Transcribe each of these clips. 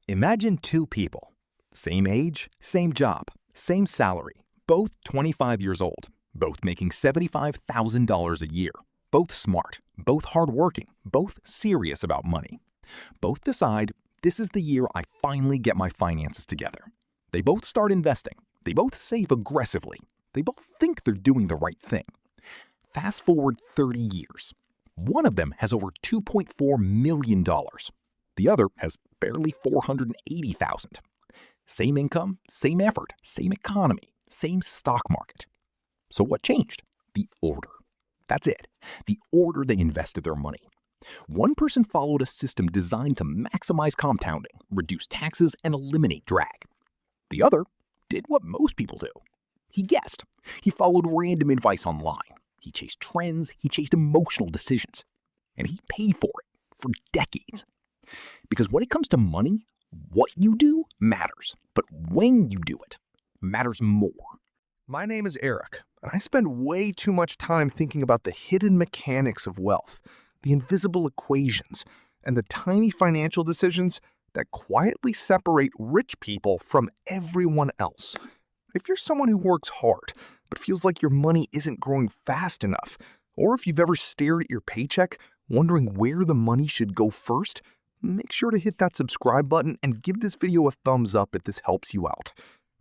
Imagine two people. Same age, same job, same salary, both 25 years old, both making $75,000 a year, both smart, both hardworking, both serious about money. Both decide, this is the year I finally get my finances together. They both start investing. They both save aggressively. They both think they're doing the right thing. Fast forward 30 years. One of them has over $2.4 million. The other has barely $480,000. Same income, same effort, same economy, same stock market. So what changed? The order. That's it. The order they invested their money. One person followed a system designed to maximize compounding, reduce taxes, and eliminate drag. The other did what most people do. He guessed. He followed random advice online. He chased trends. He chased emotional decisions. And he paid for it for decades. Because when it comes to money, what you do matters. But when you do it matters more. My name is Eric, and I spend way too much time thinking about the hidden mechanics of wealth, the invisible equations, and the tiny financial decisions that quietly separate rich people from everyone else. If you're someone who works hard, but feels like your money isn't growing fast enough, or if you've ever stared at your paycheck wondering where the money should go first, make sure to hit that subscribe button and give this video a thumbs up if this helps you out.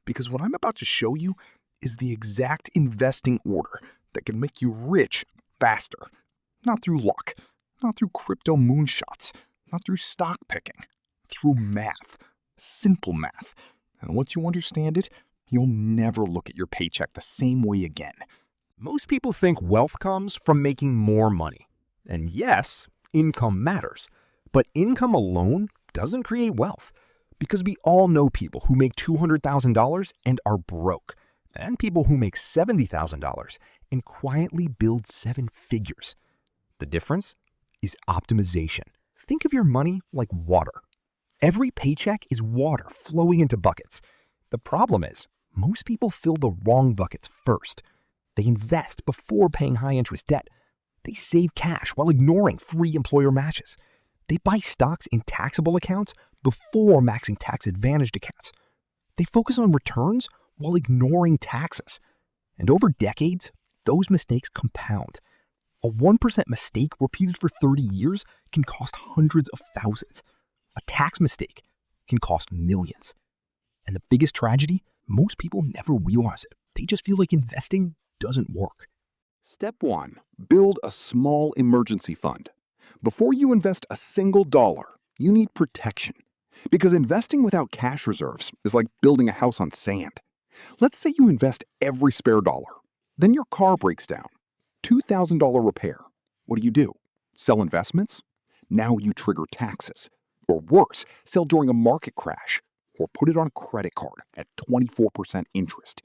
Because what I'm about to show you is the exact investing order that can make you rich faster. Not through luck, not through crypto moonshots, not through stock picking, through math, simple math. And once you understand it, you'll never look at your paycheck the same way again. Most people think wealth comes from making more money. And yes, income matters. But income alone doesn't create wealth. Because we all know people who make $200,000 and are broke. And people who make $70,000 and quietly build seven figures. The difference is optimization. Think of your money like water. Every paycheck is water flowing into buckets. The problem is, most people fill the wrong buckets first. They invest before paying high-interest debt. They save cash while ignoring free employer matches. They buy stocks in taxable accounts before maxing tax-advantaged accounts. They focus on returns while ignoring taxes. And over decades, those mistakes compound. A 1% mistake repeated for 30 years can cost hundreds of thousands. A tax mistake can cost millions. And the biggest tragedy, most people never realize it. They just feel like investing doesn't work. Step 1. Build a small emergency fund. Before you invest a single dollar, you need protection. Because investing without cash reserves is like building a house on sand. Let's say you invest every spare dollar. Then your car breaks down. $2,000 repair. What do? Sell investments? Now you trigger taxes. Or worse, sell during a market crash. Or put it on a credit card at 24% interest.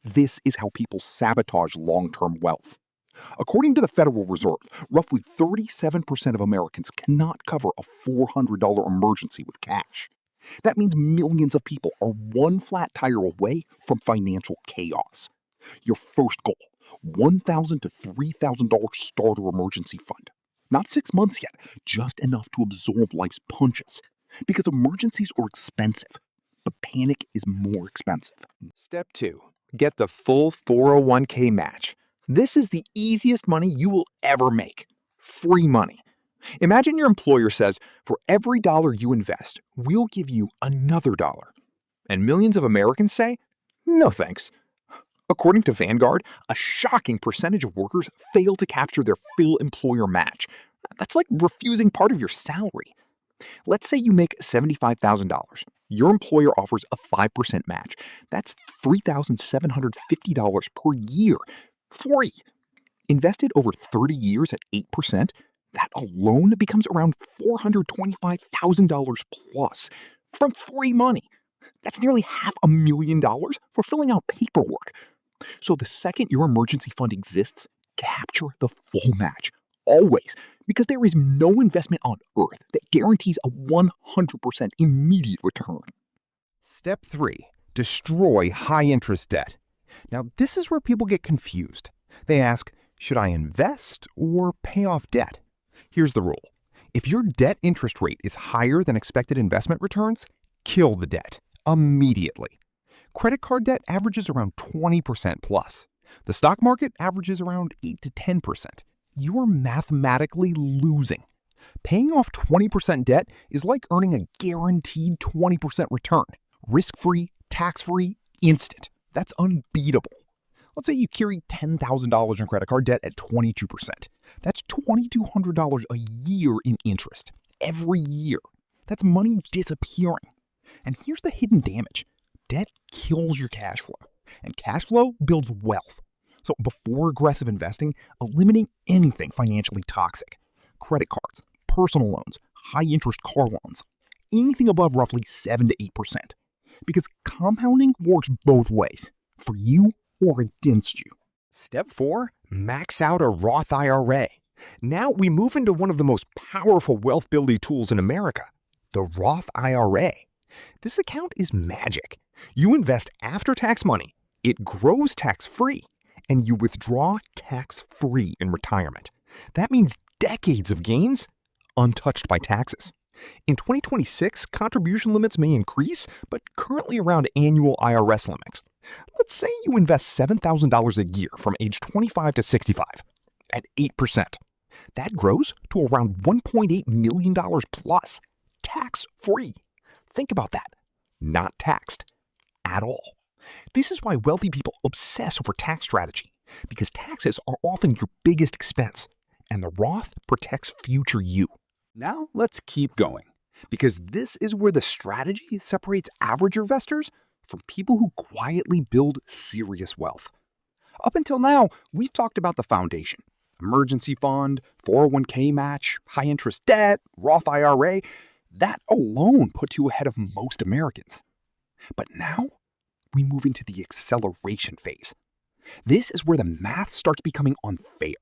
This is how people sabotage long-term wealth. According to the Federal Reserve, roughly 37% of Americans cannot cover a $400 emergency with cash. That means millions of people are one flat tire away from financial chaos. Your first goal, $1,000 to $3,000 starter emergency fund. Not 6 months yet, just enough to absorb life's punches. Because emergencies are expensive, but panic is more expensive. Step 2. Get the full 401k match. This is the easiest money you will ever make. Free money. Imagine your employer says, for every dollar you invest, we'll give you another dollar. And millions of Americans say, no thanks. According to Vanguard, a shocking percentage of workers fail to capture their full employer match. That's like refusing part of your salary. Let's say you make $75,000. Your employer offers a 5% match. That's $3,750 per year. Free. Invested over 30 years at 8%, that alone becomes around $425,000 plus from free money. That's nearly $500,000 for filling out paperwork. So the second your emergency fund exists, capture the full match. Always. Because there is no investment on earth that guarantees a 100% immediate return. Step 3. Destroy high-interest debt. Now, this is where people get confused. They ask, should I invest or pay off debt? Here's the rule. If your debt interest rate is higher than expected investment returns, kill the debt immediately. Credit card debt averages around 20% plus. The stock market averages around 8 to 10%. You're mathematically losing. Paying off 20% debt is like earning a guaranteed 20% return. Risk-free, tax-free, instant. That's unbeatable. Let's say you carry $10,000 in credit card debt at 22%. That's $2,200 a year in interest. Every year. That's money disappearing. And here's the hidden damage. Debt kills your cash flow. And cash flow builds wealth. So before aggressive investing, eliminate anything financially toxic. Credit cards, personal loans, high-interest car loans. Anything above roughly 7 to 8%. Because compounding works both ways. For you or against you. Step 4, max out a Roth IRA. Now we move into one of the most powerful wealth building tools in America, the Roth IRA. This account is magic. You invest after-tax money, it grows tax-free, and you withdraw tax-free in retirement. That means decades of gains untouched by taxes. In 2026, contribution limits may increase, but currently around annual IRS limits. Let's say you invest $7,000 a year from age 25 to 65 at 8%. That grows to around $1.8 million plus, tax-free. Think about that. Not taxed at all. This is why wealthy people obsess over tax strategy, because taxes are often your biggest expense, and the Roth protects future you. Now let's keep going, because this is where the strategy separates average investors from people who quietly build serious wealth. Up until now, we've talked about the foundation: emergency fund, 401k match, high-interest debt, Roth IRA. That alone puts you ahead of most Americans. But now, we move into the acceleration phase. This is where the math starts becoming unfair.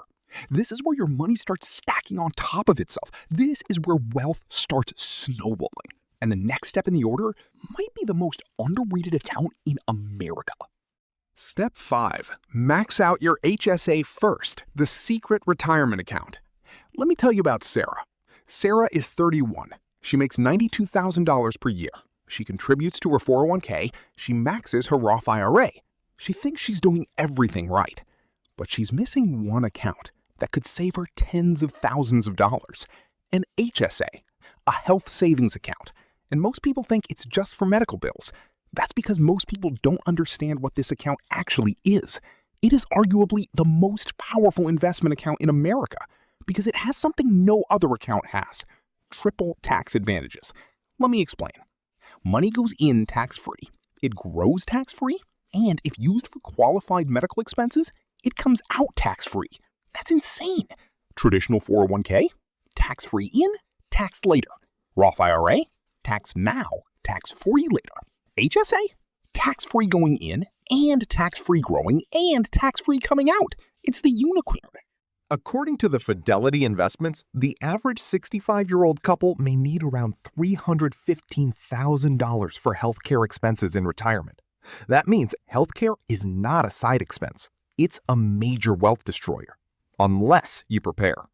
This is where your money starts stacking on top of itself. This is where wealth starts snowballing. And the next step in the order might be the most underrated account in America. Step 5. Max out your HSA first, the secret retirement account. Let me tell you about Sarah. Sarah is 31. She makes $92,000 per year. She contributes to her 401k. She maxes her Roth IRA. She thinks she's doing everything right. But she's missing one account that could save her tens of thousands of dollars. An HSA, a health savings account. And most people think it's just for medical bills. That's because most people don't understand what this account actually is. It is arguably the most powerful investment account in America because it has something no other account has: triple tax advantages. Let me explain. Money goes in tax-free, it grows tax-free, and if used for qualified medical expenses, it comes out tax-free. That's insane. Traditional 401k, tax-free in, taxed later. Roth IRA, tax now, tax-free later. HSA, tax-free going in, and tax-free growing, and tax-free coming out. It's the unicorn. According to the Fidelity Investments, the average 65-year-old couple may need around $315,000 for healthcare expenses in retirement. That means healthcare is not a side expense. It's a major wealth destroyer, unless you prepare.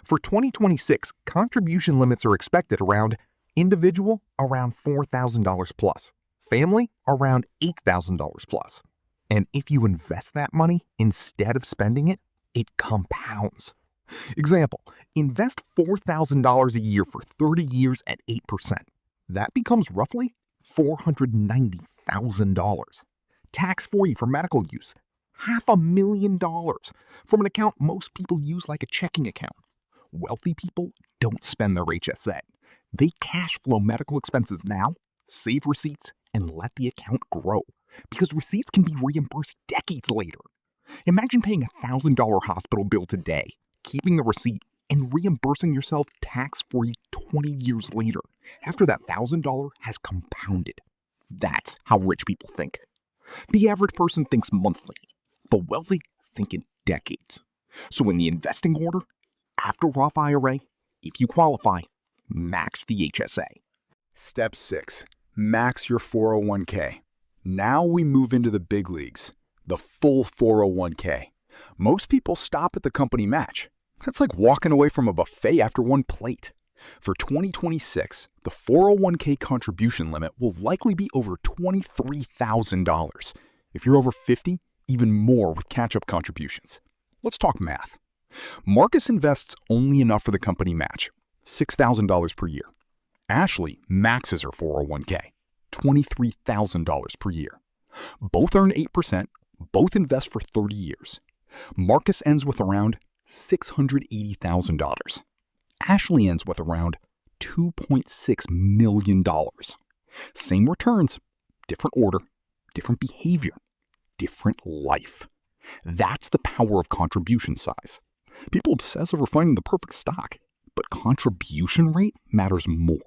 For 2026, contribution limits are expected around individual around $4,000 plus, family around $8,000 plus. And if you invest that money instead of spending it, it compounds. Example, invest $4,000 a year for 30 years at 8%. That becomes roughly $490,000. Tax-free for medical use, $500,000 from an account most people use like a checking account. Wealthy people don't spend their HSA. They cash flow medical expenses now, save receipts, and let the account grow, because receipts can be reimbursed decades later. Imagine paying a $1,000 hospital bill today, keeping the receipt, and reimbursing yourself tax-free 20 years later, after that $1,000 has compounded. That's how rich people think. The average person thinks monthly, but wealthy think in decades. So in the investing order, after Roth IRA, if you qualify, max the HSA. Step 6. Max your 401k. Now we move into the big leagues, the full 401k. Most people stop at the company match. That's like walking away from a buffet after one plate. For 2026, the 401k contribution limit will likely be over $23,000. If you're over 50, even more with catch-up contributions. Let's talk math. Marcus invests only enough for the company match, $6,000 per year. Ashley maxes her 401k, $23,000 per year. Both earn 8%, both invest for 30 years. Marcus ends with around $680,000. Ashley ends with around $2.6 million. Same returns, different order, different behavior, different life. That's the power of contribution size. People obsess over finding the perfect stock, but contribution rate matters more.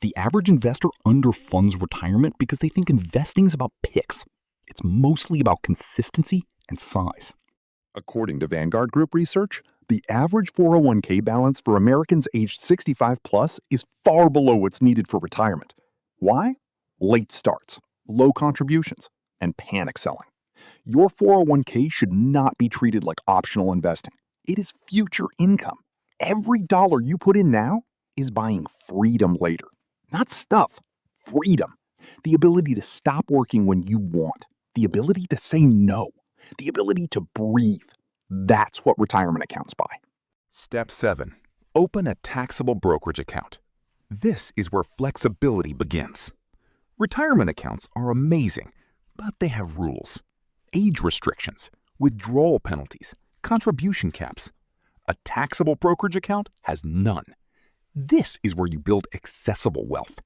The average investor underfunds retirement because they think investing is about picks. It's mostly about consistency and size. According to Vanguard Group research, the average 401k balance for Americans aged 65 plus is far below what's needed for retirement. Why? Late starts, low contributions, and panic selling. Your 401k should not be treated like optional investing. It is future income. Every dollar you put in now is buying freedom later. Not stuff, freedom. The ability to stop working when you want. The ability to say no. The ability to breathe. That's what retirement accounts buy. Step 7. Open a taxable brokerage account. This is where flexibility begins. Retirement accounts are amazing, but they have rules. Age restrictions, withdrawal penalties, contribution caps. A taxable brokerage account has none. This is where you build accessible wealth.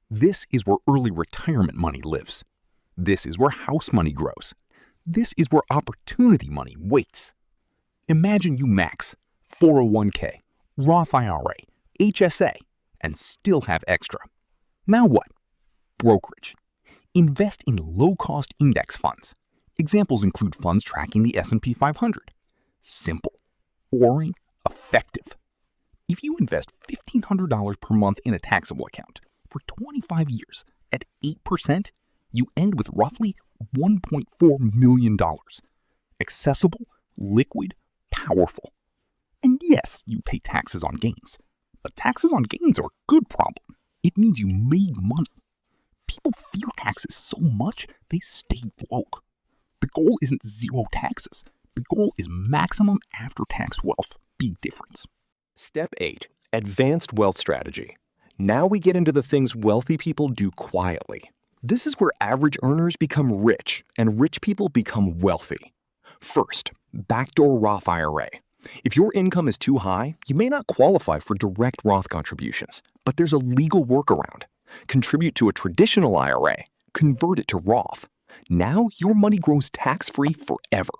This is where early retirement money lives. This is where house money grows. This is where opportunity money waits. Imagine you max 401k, Roth IRA, HSA, and still have extra. Now what? Brokerage. Invest in low-cost index funds. Examples include funds tracking the S&P 500. Simple, boring, effective. If you invest $1,500 per month in a taxable account for 25 years at 8%, you end with roughly $1.4 million. Accessible, liquid, powerful. And yes, you pay taxes on gains. But taxes on gains are a good problem. It means you made money. People feel taxes so much, they stay broke. The goal isn't zero taxes. The goal is maximum after-tax wealth. Big difference. Step 8. Advanced wealth strategy. Now we get into the things wealthy people do quietly. This is where average earners become rich and rich people become wealthy. First, backdoor Roth IRA. If your income is too high, you may not qualify for direct Roth contributions, but there's a legal workaround. Contribute to a traditional IRA, convert it to Roth. Now your money grows tax-free forever.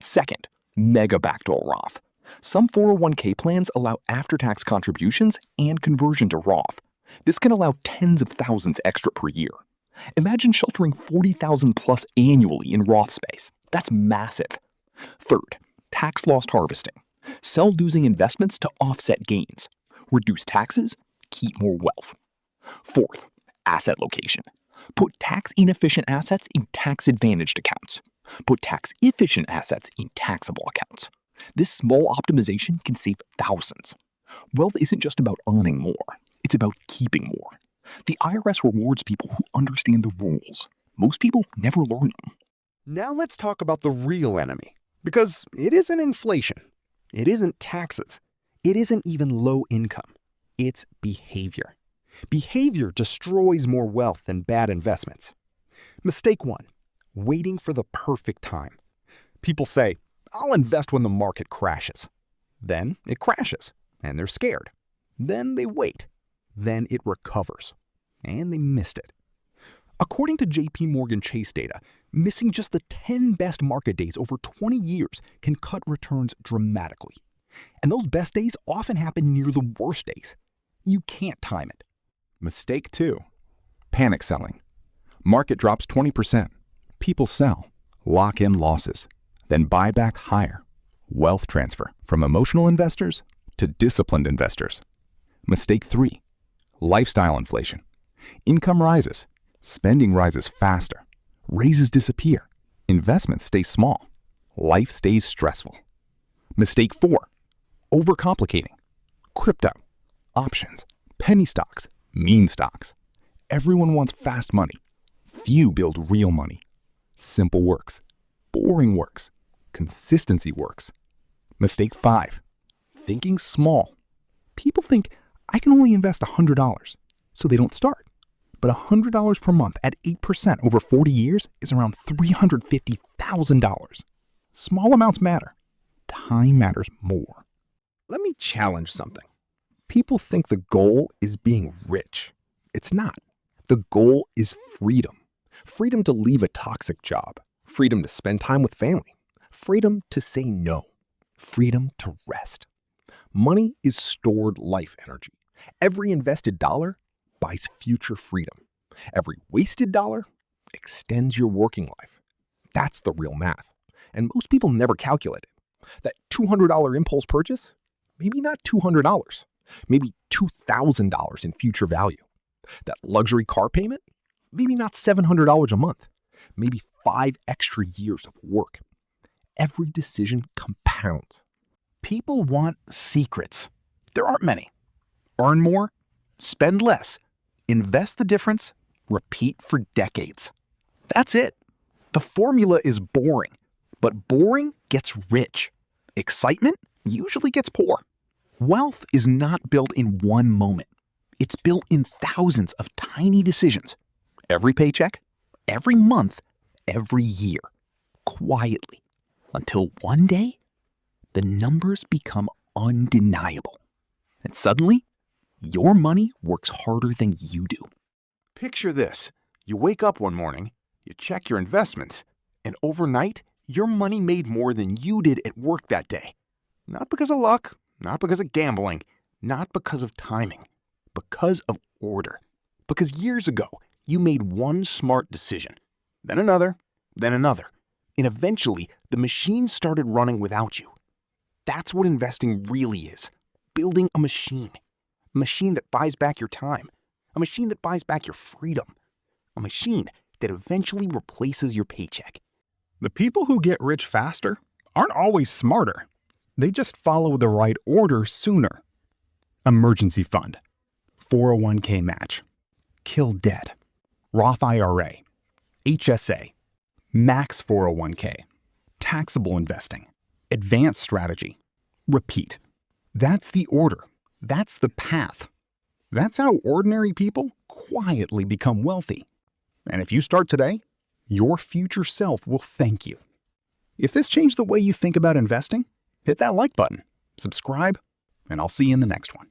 Second, mega backdoor Roth. Some 401k plans allow after-tax contributions and conversion to Roth. This can allow tens of thousands extra per year. Imagine sheltering $40,000 plus annually in Roth space. That's massive. Third, tax loss harvesting. Sell losing investments to offset gains. Reduce taxes, keep more wealth. Fourth, asset location. Put tax-inefficient assets in tax-advantaged accounts. Put tax-efficient assets in taxable accounts. This small optimization can save thousands. Wealth isn't just about earning more. It's about keeping more. The IRS rewards people who understand the rules. Most people never learn them. Now let's talk about the real enemy. Because it isn't inflation. It isn't taxes. It isn't even low income. It's behavior. Behavior destroys more wealth than bad investments. Mistake 1. Waiting for the perfect time. People say, I'll invest when the market crashes. Then it crashes, and they're scared. Then they wait. Then it recovers. And they missed it. According to JP Morgan Chase data, missing just the 10 best market days over 20 years can cut returns dramatically. And those best days often happen near the worst days. You can't time it. Mistake 2. Panic selling. Market drops 20%. People sell, lock in losses, then buy back higher. Wealth transfer from emotional investors to disciplined investors. Mistake 3. Lifestyle inflation. Income rises. Spending rises faster. Raises disappear. Investments stay small. Life stays stressful. Mistake 4. Overcomplicating. Crypto. options, penny stocks, meme stocks. Everyone wants fast money. Few build real money. Simple works. Boring works. Consistency works. Mistake 5. Thinking small. People think, I can only invest $100, so they don't start. But $100 per month at 8% over 40 years is around $350,000. Small amounts matter. Time matters more. Let me challenge something. People think the goal is being rich. It's not. The goal is freedom. Freedom to leave a toxic job. Freedom to spend time with family. Freedom to say no. Freedom to rest. Money is stored life energy. Every invested dollar buys future freedom. Every wasted dollar extends your working life. That's the real math. And most people never calculate it. That $200 impulse purchase, maybe not $200, maybe $2,000 in future value. That luxury car payment, maybe not $700 a month, maybe 5 extra years of work. Every decision compounds. People want secrets. There aren't many. Earn more, spend less, invest the difference, repeat for decades. That's it. The formula is boring, but boring gets rich. Excitement usually gets poor. Wealth is not built in one moment. It's built in thousands of tiny decisions. Every paycheck, every month, every year. Quietly. Until one day, the numbers become undeniable. And suddenly, your money works harder than you do. Picture this. You wake up one morning, you check your investments, and overnight, your money made more than you did at work that day. Not because of luck, not because of gambling, not because of timing, because of order. Because years ago, you made one smart decision, then another, and eventually the machine started running without you. That's what investing really is. Building a machine. A machine that buys back your time. A machine that buys back your freedom. A machine that eventually replaces your paycheck. The people who get rich faster aren't always smarter. They just follow the right order sooner. Emergency fund, 401k match, kill debt, Roth IRA, HSA, max 401k, taxable investing, advanced strategy, repeat. That's the order. That's the path. That's how ordinary people quietly become wealthy. And if you start today, your future self will thank you. If this changed the way you think about investing, hit that like button, subscribe, and I'll see you in the next one.